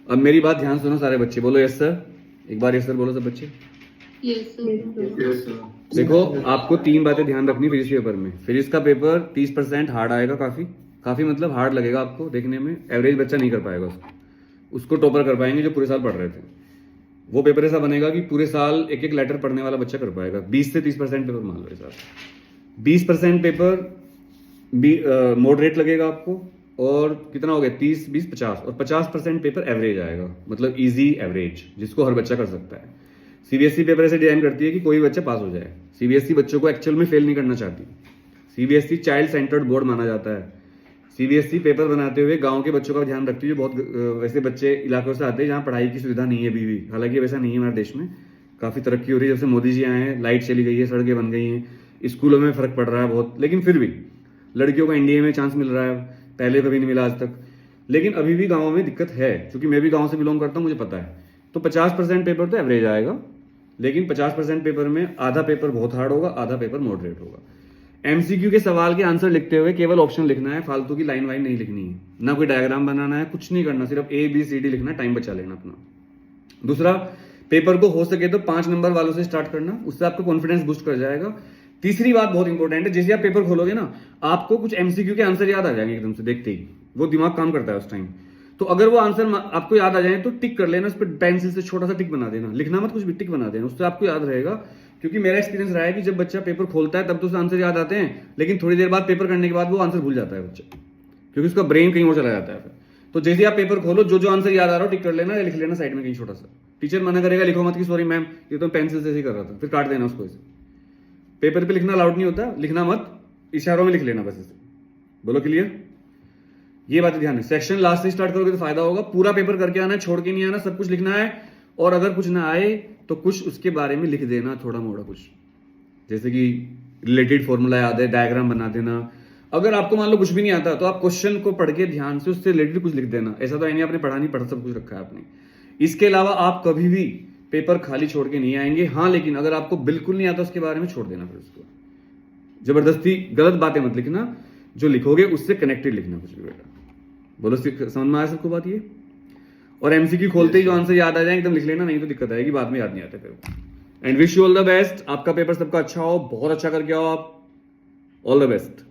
अब मेरी बात ध्यान सुनो सारे बच्चे, बोलो यस सर। एक बार यस सर बोलो सब बच्चे। Yes sir. देखो आपको 3 बातें ध्यान रखनी फिजिक्स पेपर में। फिजिक्स का पेपर 30% हार्ड आएगा, काफी मतलब हार्ड लगेगा आपको देखने में। एवरेज बच्चा नहीं कर पाएगा उसको टॉपर कर पाएंगे जो पूरे साल पढ़ रहे थे। वो पेपर ऐसा बनेगा कि पूरे साल एक एक लेटर पढ़ने वाला बच्चा कर पाएगा। 20 से 30% पेपर मान लो इस साल। 20% पेपर मॉडरेट लगेगा आपको, और कितना हो गया 30 20 50, और 50% पेपर एवरेज आएगा, मतलब इजी एवरेज जिसको हर बच्चा कर सकता है। सीबीएसई पेपर ऐसे डिजाइन करती है कि कोई बच्चा पास हो जाए। सीबीएसई बच्चों को एक्चुअल में फेल नहीं करना चाहती। सीबीएसई चाइल्ड सेंटर्ड बोर्ड माना जाता है। सीबीएसई पेपर बनाते हुए गांव के बच्चों का ध्यान रखती है, जो बहुत वैसे बच्चे इलाकों से आते हैं जहां पढ़ाई की सुविधा नहीं है अभी भी। हालांकि वैसा नहीं है हमारे देश में, काफी तरक्की हो रही है। जब से मोदी जी आए हैं, लाइट चली गई है, सड़कें बन गई हैं, स्कूलों में फर्क पड़ रहा है बहुत, लेकिन फिर भी लड़कियों को एनडीए में चांस मिल रहा है, पहले कभी नहीं मिला आज तक। लेकिन अभी भी गाँव में दिक्कत है, क्योंकि मैं भी गाँव से बिलोंग करता हूँ, मुझे पता है। तो 50% पेपर तो एवरेज आएगा, लेकिन 50% पेपर में आधा पेपर बहुत हार्ड होगा, आधा पेपर मॉडरेट होगा। एमसीक्यू के सवाल के आंसर लिखते हुए केवल ऑप्शन लिखना है, फालतू की लाइन वाइन नहीं लिखनी है, ना कोई डायग्राम बनाना है, कुछ नहीं करना, सिर्फ ABCD लिखना, टाइम बचा लेना अपना। दूसरा, पेपर को हो सके तो 5 नंबर वालों से स्टार्ट करना, उससे आपका कॉन्फिडेंस बूस्ट कर जाएगा। तीसरी बात बहुत इंपॉर्टेंट है, जैसे आप पेपर खोलोगे ना, आपको कुछ एमसीक्यू के आंसर याद आ जाएंगे एकदम से देखते ही, वो दिमाग काम करता है उस टाइम। तो अगर वो आंसर आपको याद आ जाए तो टिक कर लेना, उस पर पेंसिल से छोटा सा टिक बना देना, लिखना मत कुछ भी, टिक बना देना, उससे आपको याद रहेगा। क्योंकि मेरा एक्सपीरियंस रहा है कि जब बच्चा पेपर खोलता है तब तो उसे आंसर याद आते हैं, लेकिन थोड़ी देर बाद पेपर करने के बाद वो आंसर भूल जाता है बच्चा, क्योंकि उसका ब्रेन कहीं और चला जाता है फिर। तो जैसे आप पेपर खोलो, जो जो आंसर याद आ रहा हो टिक कर लेना, या लिख लेना साइड में कहीं छोटा सा। टीचर मना करेगा लिखो मत कि सॉरी मैम ये तो पेंसिल से ही कर रहा था, फिर काट देना उसको। ऐसे पेपर पे लिखना अलाउड नहीं होता, लिखना मत, इशारों में लिख लेना बस ऐसे। बोलो क्लियर? ये बात ध्यान है। सेक्शन लास्ट से स्टार्ट करोगे तो फायदा होगा। पूरा पेपर करके आना है, छोड़ के नहीं आना, सब कुछ लिखना है। और अगर कुछ ना आए तो कुछ उसके बारे में लिख देना, थोड़ा मोड़ा कुछ, जैसे कि रिलेटेड फॉर्मूला याद है, डायग्राम बना देना। अगर आपको मान लो कुछ भी नहीं आता तो आप क्वेश्चन को पढ़ के ध्यान से उससे रिलेटेड कुछ लिख देना। ऐसा तो नहीं आपने पढ़ा नहीं, पढ़ा सब कुछ रखा है आपने। इसके अलावा आप कभी भी पेपर खाली छोड़ के नहीं आएंगे। हाँ, लेकिन अगर आपको बिल्कुल नहीं आता उसके बारे में छोड़ देना, फिर उसको जबरदस्ती गलत बातें मत लिखना, जो लिखोगे उससे कनेक्टेड लिखना कुछ भी। बेटा बोलो, समझ में आया सबको बात ये? और एमसीक्यू खोलते ही जो आंसर याद आ जाए एकदम लिख लेना, नहीं तो दिक्कत आएगी, बाद में याद नहीं आते फिर। And wish you all the best. आपका पेपर सबका अच्छा हो, बहुत अच्छा करके आओ आप। All the best.